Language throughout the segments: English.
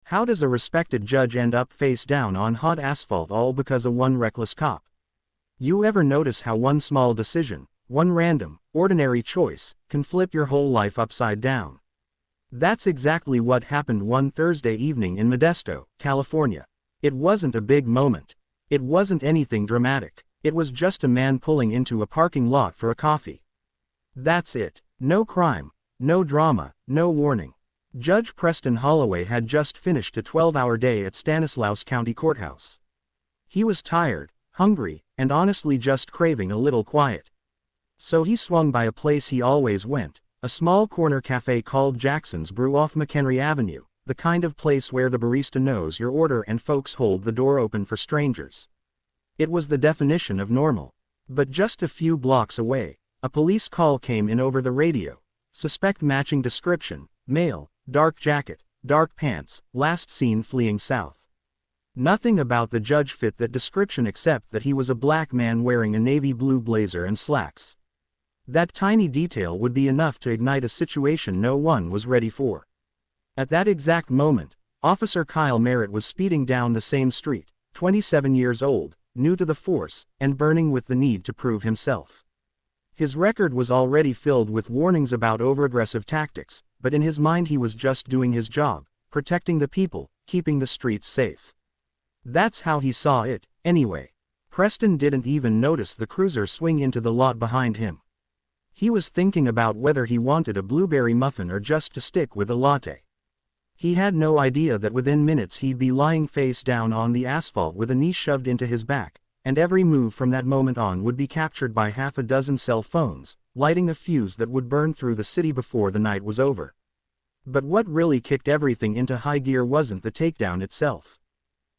How does a respected judge end up face down on hot asphalt all because of one reckless cop? You ever notice how one small decision, one random, ordinary choice, can flip your whole life upside down? That's exactly what happened one Thursday evening in Modesto, California. It wasn't a big moment. It wasn't anything dramatic. It was just a man pulling into a parking lot for a coffee. That's it. No crime, no drama, no warning. Judge Preston Holloway had just finished a 12-hour day at Stanislaus County Courthouse. He was tired, hungry, and honestly just craving a little quiet. So he swung by a place he always went, a small corner cafe called Jackson's Brew off McHenry Avenue, the kind of place where the barista knows your order and folks hold the door open for strangers. It was the definition of normal. But just a few blocks away, a police call came in over the radio. Suspect matching description, male, dark jacket, dark pants, last seen fleeing south. Nothing about the judge fit that description except that he was a black man wearing a navy blue blazer and slacks. That tiny detail would be enough to ignite a situation no one was ready for. At that exact moment, Officer Kyle Merritt was speeding down the same street, 27 years old, new to the force, and burning with the need to prove himself. His record was already filled with warnings about overaggressive tactics, but in his mind he was just doing his job, protecting the people, keeping the streets safe. That's how he saw it, anyway. Preston didn't even notice the cruiser swing into the lot behind him. He was thinking about whether he wanted a blueberry muffin or just to stick with a latte. He had no idea that within minutes he'd be lying face down on the asphalt with a knee shoved into his back, and every move from that moment on would be captured by half a dozen cell phones, lighting a fuse that would burn through the city before the night was over. But what really kicked everything into high gear wasn't the takedown itself.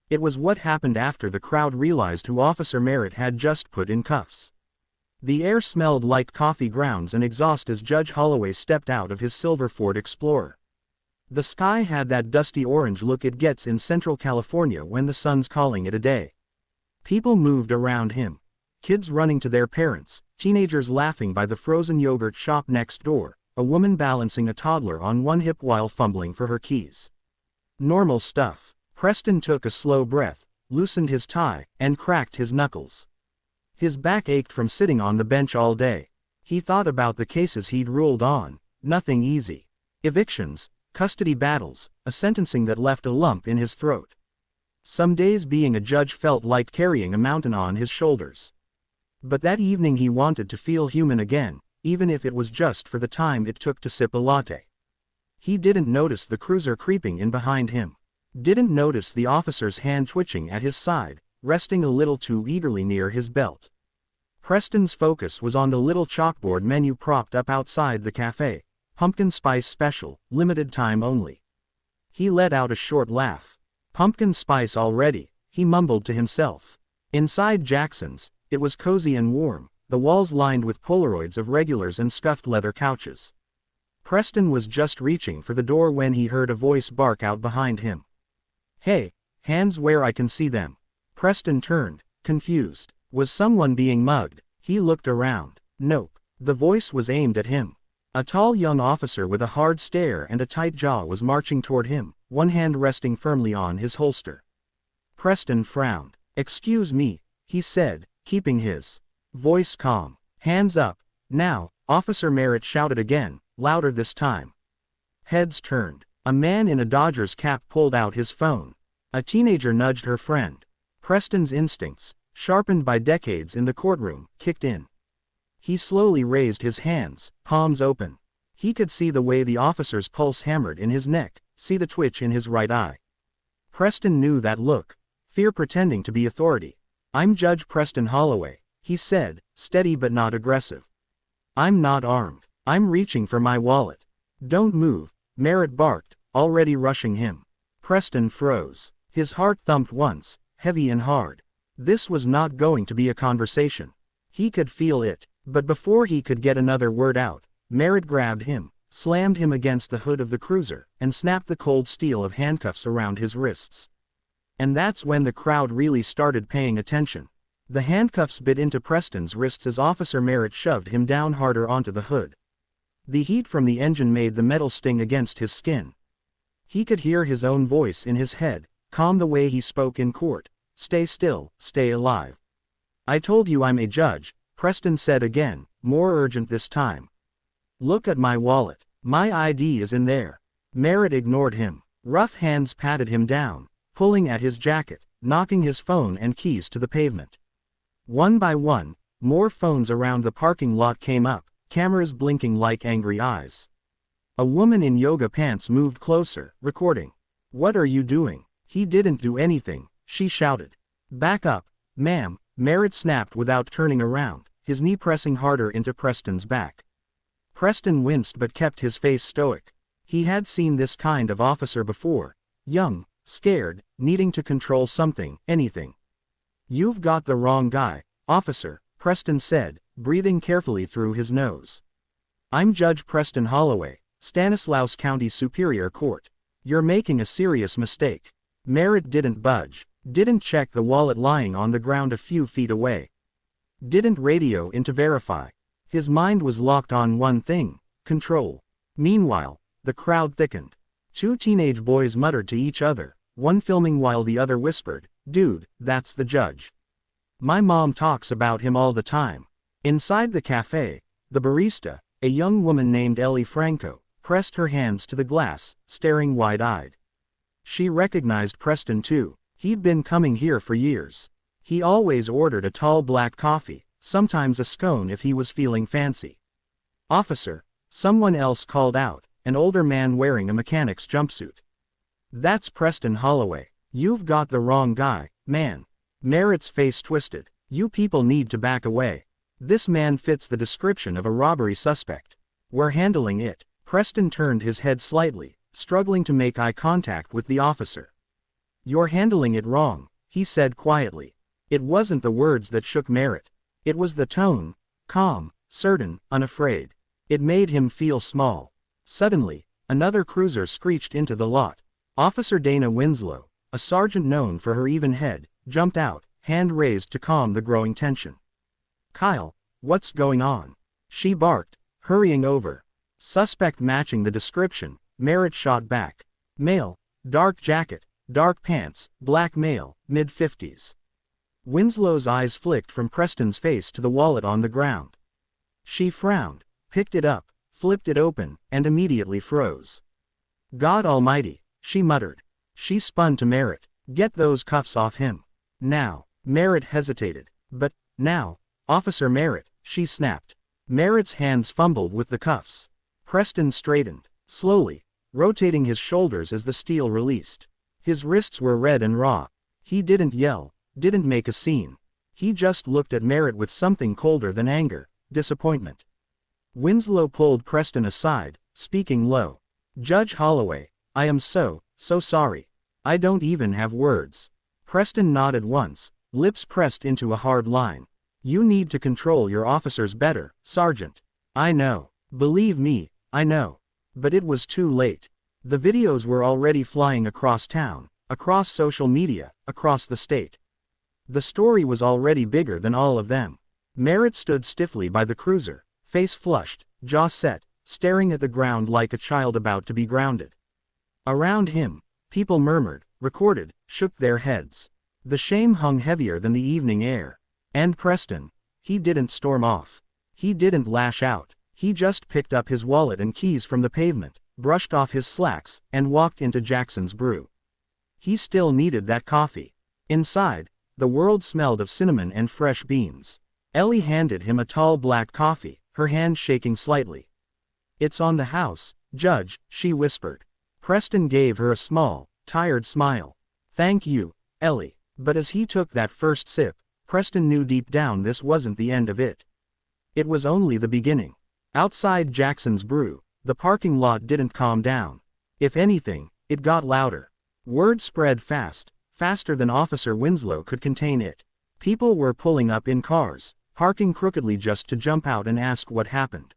It was what happened after the crowd realized who Officer Merritt had just put in cuffs. The air smelled like coffee grounds and exhaust as Judge Holloway stepped out of his silver Ford Explorer. The sky had that dusty orange look it gets in Central California when the sun's calling it a day. People moved around him. Kids running to their parents, teenagers laughing by the frozen yogurt shop next door, a woman balancing a toddler on one hip while fumbling for her keys. Normal stuff. Preston took a slow breath, loosened his tie, and cracked his knuckles. His back ached from sitting on the bench all day. He thought about the cases he'd ruled on, nothing easy. Evictions, custody battles, a sentencing that left a lump in his throat. Some days being a judge felt like carrying a mountain on his shoulders. But that evening he wanted to feel human again, even if it was just for the time it took to sip a latte. He didn't notice the cruiser creeping in behind him. Didn't notice the officer's hand twitching at his side, resting a little too eagerly near his belt. Preston's focus was on the little chalkboard menu propped up outside the cafe. Pumpkin spice special, limited time only. He let out a short laugh. Pumpkin spice already, he mumbled to himself. Inside Jackson's, it was cozy and warm, the walls lined with Polaroids of regulars and scuffed leather couches. Preston was just reaching for the door when he heard a voice bark out behind him. "Hey, hands where I can see them." Preston turned, confused. Was someone being mugged? He looked around. Nope. The voice was aimed at him. A tall young officer with a hard stare and a tight jaw was marching toward him, one hand resting firmly on his holster. Preston frowned. "Excuse me," he said, keeping his voice calm. "Hands up, now," Officer Merritt shouted again, louder this time. Heads turned. A man in a Dodgers cap pulled out his phone. A teenager nudged her friend. Preston's instincts, sharpened by decades in the courtroom, kicked in. He slowly raised his hands, palms open. He could see the way the officer's pulse hammered in his neck, see the twitch in his right eye. Preston knew that look. Fear pretending to be authority. "I'm Judge Preston Holloway," he said, steady but not aggressive. "I'm not armed. I'm reaching for my wallet." "Don't move," Merritt barked, already rushing him. Preston froze. His heart thumped once, heavy and hard. This was not going to be a conversation. He could feel it, but before he could get another word out, Merritt grabbed him, slammed him against the hood of the cruiser, and snapped the cold steel of handcuffs around his wrists. And that's when the crowd really started paying attention. The handcuffs bit into Preston's wrists as Officer Merritt shoved him down harder onto the hood. The heat from the engine made the metal sting against his skin. He could hear his own voice in his head, calm the way he spoke in court. Stay still, stay alive. I told you I'm a judge, Preston said again, more urgent this time. Look at my wallet. My ID is in there. Merritt ignored him. Rough hands patted him down, pulling at his jacket, knocking his phone and keys to the pavement. One by one, more phones around the parking lot came up, cameras blinking like angry eyes. A woman in yoga pants moved closer, recording. What are you doing? He didn't do anything, she shouted. Back up, ma'am, Merritt snapped without turning around, his knee pressing harder into Preston's back. Preston winced but kept his face stoic. He had seen this kind of officer before. Young, scared, needing to control something, anything. You've got the wrong guy, officer, Preston said, breathing carefully through his nose. I'm Judge Preston Holloway, Stanislaus County Superior Court. You're making a serious mistake. Merritt didn't budge, didn't check the wallet lying on the ground a few feet away. Didn't radio in to verify. His mind was locked on one thing, control. Meanwhile, the crowd thickened. Two teenage boys muttered to each other, one filming while the other whispered, "Dude, that's the judge. My mom talks about him all the time." Inside the cafe, the barista, a young woman named Ellie Franco, pressed her hands to the glass, staring wide-eyed. She recognized Preston too. He'd been coming here for years. He always ordered a tall black coffee, sometimes a scone if he was feeling fancy. Officer, someone else called out, an older man wearing a mechanic's jumpsuit. That's Preston Holloway. You've got the wrong guy, man. Merritt's face twisted. You people need to back away. This man fits the description of a robbery suspect. We're handling it. Preston turned his head slightly, struggling to make eye contact with the officer. You're handling it wrong, he said quietly. It wasn't the words that shook Merritt. It was the tone, calm, certain, unafraid. It made him feel small. Suddenly, another cruiser screeched into the lot. Officer Dana Winslow, a sergeant known for her even head, jumped out, hand raised to calm the growing tension. Kyle, what's going on? She barked, hurrying over. Suspect matching the description, Merritt shot back. Male, dark jacket, dark pants, black male, mid-50s. Winslow's eyes flicked from Preston's face to the wallet on the ground. She frowned, picked it up, flipped it open, and immediately froze. God almighty, she muttered. She spun to Merritt. Get those cuffs off him. Now. Merritt hesitated. But, now, Officer Merritt, she snapped. Merritt's hands fumbled with the cuffs. Preston straightened, slowly, rotating his shoulders as the steel released. His wrists were red and raw. He didn't yell, didn't make a scene. He just looked at Merritt with something colder than anger, disappointment. Winslow pulled Preston aside, speaking low. Judge Holloway, I am so sorry. I don't even have words. Preston nodded once, lips pressed into a hard line. You need to control your officers better, Sergeant. I know. Believe me, I know. But it was too late. The videos were already flying across town, across social media, across the state. The story was already bigger than all of them. Merritt stood stiffly by the cruiser, face flushed, jaw set, staring at the ground like a child about to be grounded. Around him, people murmured, recorded, shook their heads. The shame hung heavier than the evening air. And Preston, he didn't storm off. He didn't lash out. He just picked up his wallet and keys from the pavement, brushed off his slacks, and walked into Jackson's Brew. He still needed that coffee. Inside, the world smelled of cinnamon and fresh beans. Ellie handed him a tall black coffee, her hand shaking slightly. It's on the house, Judge, she whispered. Preston gave her a small, tired smile. Thank you, Ellie. But as he took that first sip, Preston knew deep down this wasn't the end of it. It was only the beginning. Outside Jackson's Brew, the parking lot didn't calm down. If anything, it got louder. Word spread fast, faster than Officer Winslow could contain it. People were pulling up in cars, parking crookedly just to jump out and ask what happened.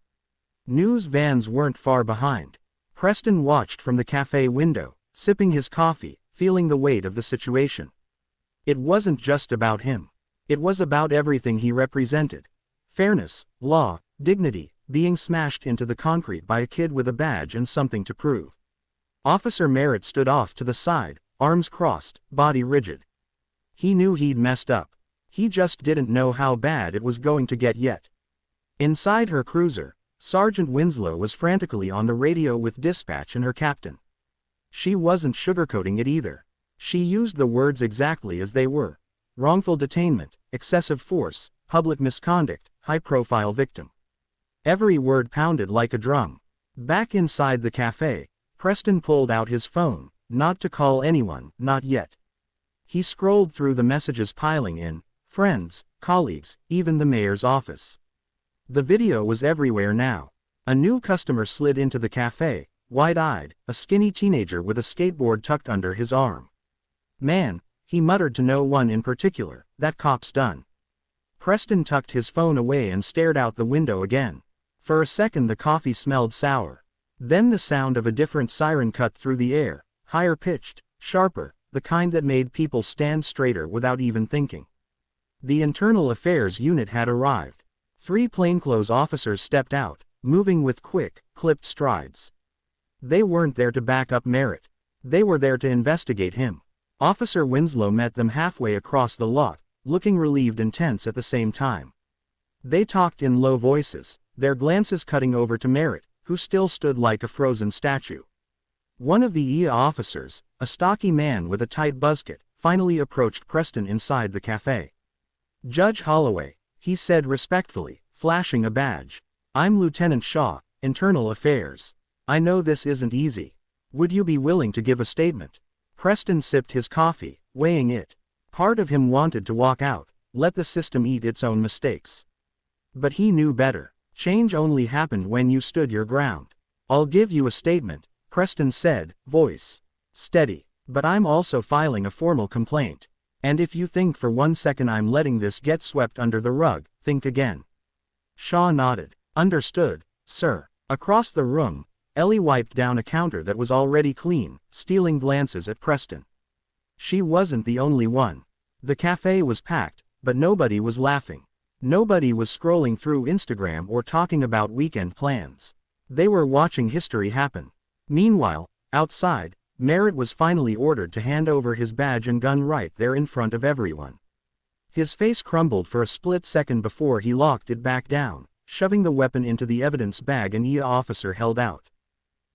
News vans weren't far behind. Preston watched from the cafe window, sipping his coffee, feeling the weight of the situation. It wasn't just about him. It was about everything he represented. Fairness, law, dignity, being smashed into the concrete by a kid with a badge and something to prove. Officer Merritt stood off to the side, arms crossed, body rigid. He knew he'd messed up. He just didn't know how bad it was going to get yet. Inside her cruiser, Sergeant Winslow was frantically on the radio with dispatch and her captain. She wasn't sugarcoating it either. She used the words exactly as they were. Wrongful detainment, excessive force, public misconduct, high-profile victim. Every word pounded like a drum. Back inside the cafe, Preston pulled out his phone, not to call anyone, not yet. He scrolled through the messages piling in, friends, colleagues, even the mayor's office. The video was everywhere now. A new customer slid into the cafe, wide-eyed, a skinny teenager with a skateboard tucked under his arm. Man, he muttered to no one in particular, that cop's done. Preston tucked his phone away and stared out the window again. For a second the coffee smelled sour. Then the sound of a different siren cut through the air, higher pitched, sharper, the kind that made people stand straighter without even thinking. The Internal Affairs unit had arrived. 3 plainclothes officers stepped out, moving with quick, clipped strides. They weren't there to back up Merritt. They were there to investigate him. Officer Winslow met them halfway across the lot, looking relieved and tense at the same time. They talked in low voices, their glances cutting over to Merritt, who still stood like a frozen statue. One of the IA officers, a stocky man with a tight buzzcut, finally approached Preston inside the cafe. "Judge Holloway," he said respectfully, flashing a badge. "I'm Lieutenant Shaw, Internal Affairs. I know this isn't easy. Would you be willing to give a statement?" Preston sipped his coffee, weighing it. Part of him wanted to walk out, let the system eat its own mistakes. But he knew better. Change only happened when you stood your ground. "I'll give you a statement," Preston said, voice steady. "But I'm also filing a formal complaint. And if you think for 1 second I'm letting this get swept under the rug, think again." Shaw nodded. "Understood, sir." Across the room, Ellie wiped down a counter that was already clean, stealing glances at Preston. She wasn't the only one. The cafe was packed, but nobody was laughing. Nobody was scrolling through Instagram or talking about weekend plans. They were watching history happen. Meanwhile, outside, Merritt was finally ordered to hand over his badge and gun right there in front of everyone. His face crumbled for a split second before he locked it back down, shoving the weapon into the evidence bag an IA officer held out.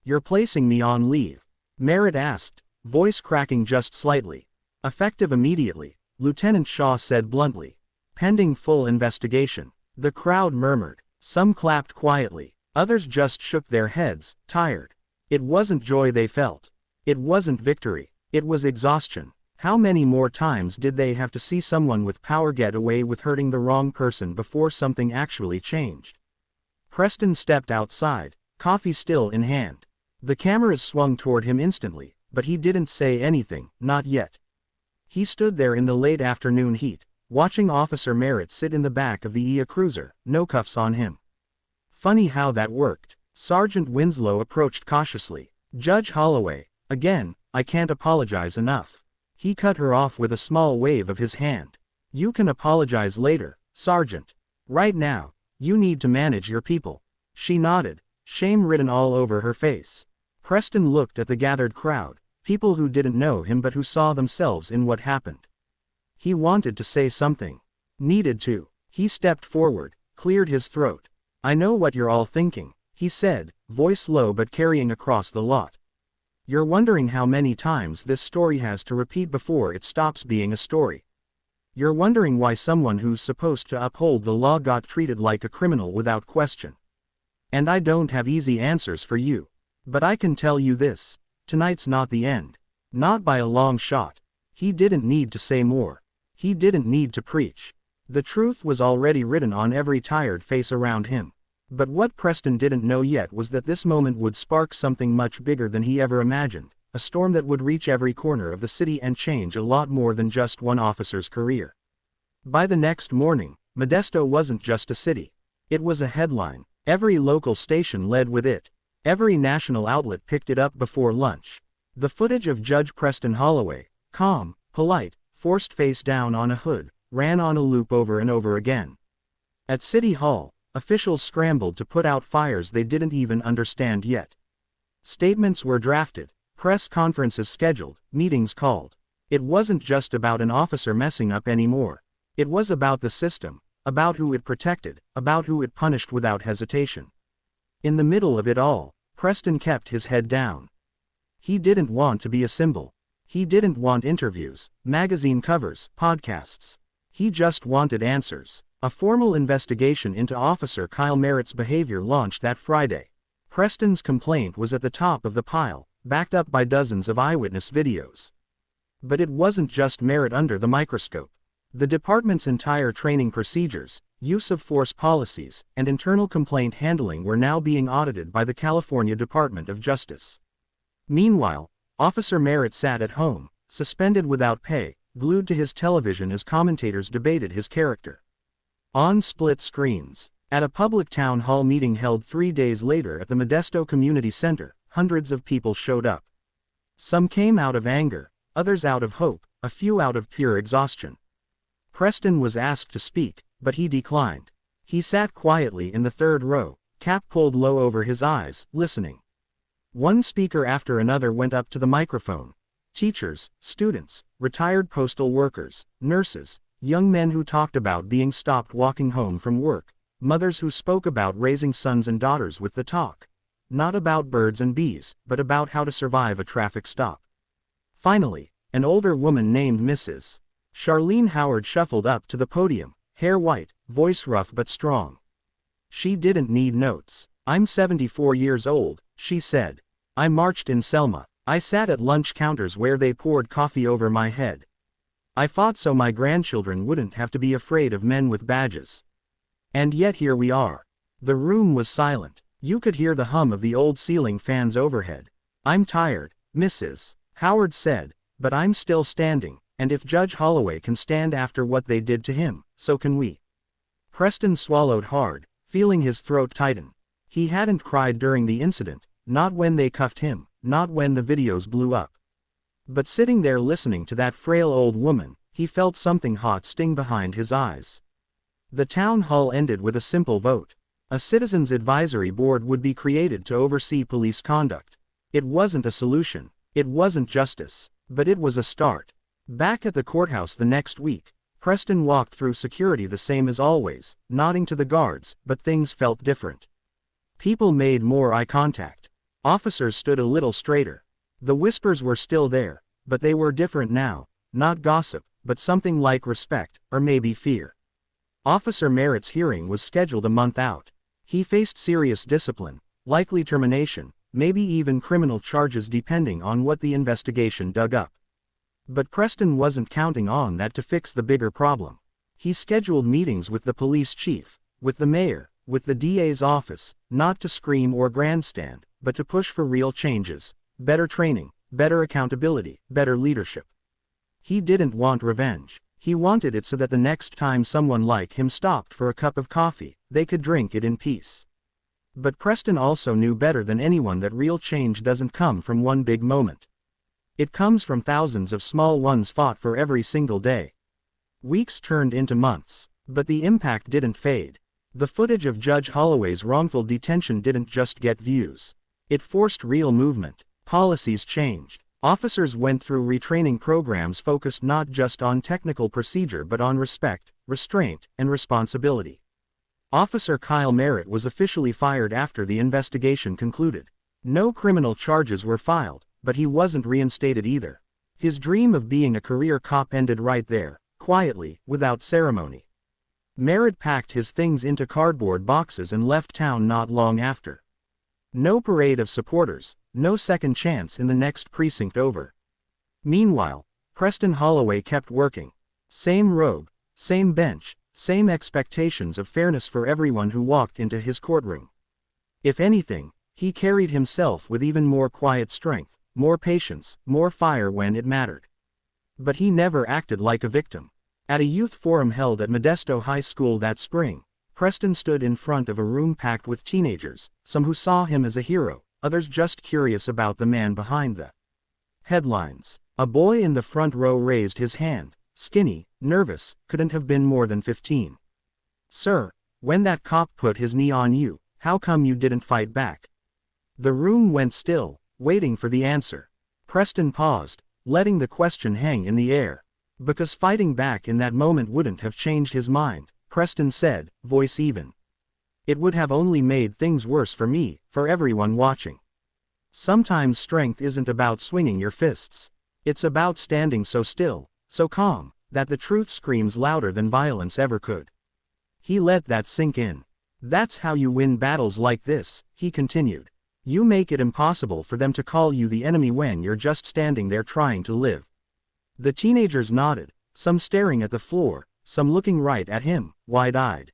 "You're placing me on leave?" Merritt asked, voice cracking just slightly. "Effective immediately," Lieutenant Shaw said bluntly. "Pending full investigation." The crowd murmured. Some clapped quietly. Others just shook their heads, tired. It wasn't joy they felt. It wasn't victory. It was exhaustion. How many more times did they have to see someone with power get away with hurting the wrong person before something actually changed? Preston stepped outside, coffee still in hand. The cameras swung toward him instantly, but he didn't say anything, not yet. He stood there in the late afternoon heat, watching Officer Merritt sit in the back of the IA cruiser, no cuffs on him. Funny how that worked. Sergeant Winslow approached cautiously. "Judge Holloway, again, I can't apologize enough." He cut her off with a small wave of his hand. "You can apologize later, Sergeant. Right now, you need to manage your people." She nodded, shame written all over her face. Preston looked at the gathered crowd, people who didn't know him but who saw themselves in what happened. He wanted to say something. Needed to. He stepped forward, cleared his throat. "I know what you're all thinking," he said, voice low but carrying across the lot. "You're wondering how many times this story has to repeat before it stops being a story. You're wondering why someone who's supposed to uphold the law got treated like a criminal without question. And I don't have easy answers for you. But I can tell you this, tonight's not the end. Not by a long shot." He didn't need to say more. He didn't need to preach. The truth was already written on every tired face around him. But what Preston didn't know yet was that this moment would spark something much bigger than he ever imagined, a storm that would reach every corner of the city and change a lot more than just one officer's career. By the next morning, Modesto wasn't just a city. It was a headline. Every local station led with it. Every national outlet picked it up before lunch. The footage of Judge Preston Holloway, calm, polite, forced face down on a hood, ran on a loop over and over again. At City Hall, officials scrambled to put out fires they didn't even understand yet. Statements were drafted, Press conferences scheduled, meetings called. It wasn't just about an officer messing up anymore. It was about the system, about who it protected, about who it punished without hesitation. In the middle of it all, Preston kept his head down. He didn't want to be a symbol. He didn't want interviews, magazine covers, podcasts. He just wanted answers. A formal investigation into Officer Kyle Merritt's behavior launched that Friday. Preston's complaint was at the top of the pile, backed up by dozens of eyewitness videos. But it wasn't just Merritt under the microscope. The department's entire training procedures, use of force policies, and internal complaint handling were now being audited by the California Department of Justice. Meanwhile, Officer Merritt sat at home, suspended without pay, glued to his television as commentators debated his character. On split screens. At a public town hall meeting held 3 days later at the Modesto Community Center, hundreds of people showed up. Some came out of anger, others out of hope, a few out of pure exhaustion. Preston was asked to speak, but he declined. He sat quietly in the third row, cap pulled low over his eyes, listening. One speaker after another went up to the microphone. Teachers, students, retired postal workers, nurses, young men who talked about being stopped walking home from work, mothers who spoke about raising sons and daughters with the talk. Not about birds and bees, but about how to survive a traffic stop. Finally, an older woman named Mrs. Charlene Howard shuffled up to the podium, hair white, voice rough but strong. She didn't need notes. "I'm 74 years old," she said. "I marched in Selma. I sat at lunch counters where they poured coffee over my head. I fought so my grandchildren wouldn't have to be afraid of men with badges. And yet here we are." The room was silent. You could hear the hum of the old ceiling fans overhead. "I'm tired," Mrs. Howard said, "but I'm still standing. And if Judge Holloway can stand after what they did to him, so can we." Preston swallowed hard, feeling his throat tighten. He hadn't cried during the incident, not when they cuffed him, not when the videos blew up. But sitting there listening to that frail old woman, he felt something hot sting behind his eyes. The town hall ended with a simple vote. A citizens' advisory board would be created to oversee police conduct. It wasn't a solution, it wasn't justice, but it was a start. Back at the courthouse the next week, Preston walked through security the same as always, nodding to the guards, but things felt different. People made more eye contact. Officers stood a little straighter. The whispers were still there, but they were different now, not gossip, but something like respect, or maybe fear. Officer Merritt's hearing was scheduled a month out. He faced serious discipline, likely termination, maybe even criminal charges depending on what the investigation dug up. But Preston wasn't counting on that to fix the bigger problem. He scheduled meetings with the police chief, with the mayor, with the DA's office, not to scream or grandstand, but to push for real changes, better training, better accountability, better leadership. He didn't want revenge. He wanted it so that the next time someone like him stopped for a cup of coffee, they could drink it in peace. But Preston also knew better than anyone that real change doesn't come from one big moment. It comes from thousands of small ones fought for every single day. Weeks turned into months, but the impact didn't fade. The footage of Judge Holloway's wrongful detention didn't just get views. It forced real movement. Policies changed. Officers went through retraining programs focused not just on technical procedure but on respect, restraint, and responsibility. Officer Kyle Merritt was officially fired after the investigation concluded. No criminal charges were filed, but he wasn't reinstated either. His dream of being a career cop ended right there, quietly, without ceremony. Merritt packed his things into cardboard boxes and left town not long after. No parade of supporters, no second chance in the next precinct over. Meanwhile, Preston Holloway kept working. Same robe, same bench, same expectations of fairness for everyone who walked into his courtroom. If anything, he carried himself with even more quiet strength, more patience, more fire when it mattered. But he never acted like a victim. At a youth forum held at Modesto High School that spring, Preston stood in front of a room packed with teenagers, some who saw him as a hero, others just curious about the man behind the headlines. A boy in the front row raised his hand, skinny, nervous, couldn't have been more than 15. "Sir, when that cop put his knee on you, how come you didn't fight back?" The room went still, waiting for the answer. Preston paused, letting the question hang in the air. Because fighting back in that moment wouldn't have changed his mind, Preston said, voice even. It would have only made things worse for me, for everyone watching. Sometimes strength isn't about swinging your fists. It's about standing so still, so calm, that the truth screams louder than violence ever could. He let that sink in. That's how you win battles like this, he continued. You make it impossible for them to call you the enemy when you're just standing there trying to live. The teenagers nodded, some staring at the floor, some looking right at him, wide-eyed.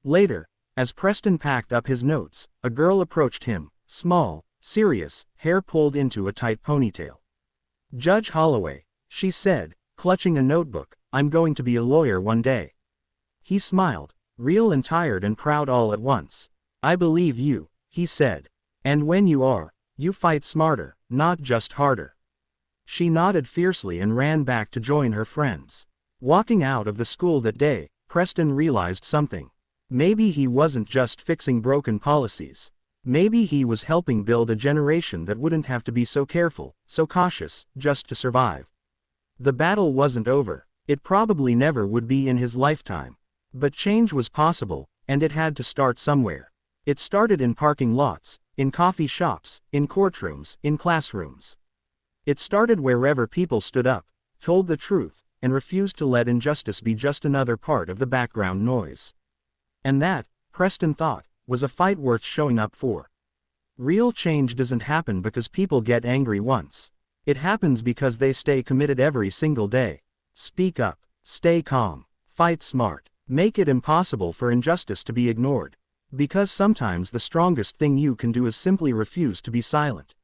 Later, as Preston packed up his notes, a girl approached him, small, serious, hair pulled into a tight ponytail. Judge Holloway, she said, clutching a notebook, I'm going to be a lawyer one day. He smiled, real and tired and proud all at once. I believe you, he said. And when you are, you fight smarter, not just harder. She nodded fiercely and ran back to join her friends. Walking out of the school that day, Preston realized something. Maybe he wasn't just fixing broken policies. Maybe he was helping build a generation that wouldn't have to be so careful, so cautious, just to survive. The battle wasn't over. It probably never would be in his lifetime. But change was possible, and it had to start somewhere. It started in parking lots, in coffee shops, in courtrooms, in classrooms. It started wherever people stood up, told the truth, and refused to let injustice be just another part of the background noise. And that, Preston thought, was a fight worth showing up for. Real change doesn't happen because people get angry once. It happens because they stay committed every single day. Speak up, stay calm, fight smart, make it impossible for injustice to be ignored. Because sometimes the strongest thing you can do is simply refuse to be silent.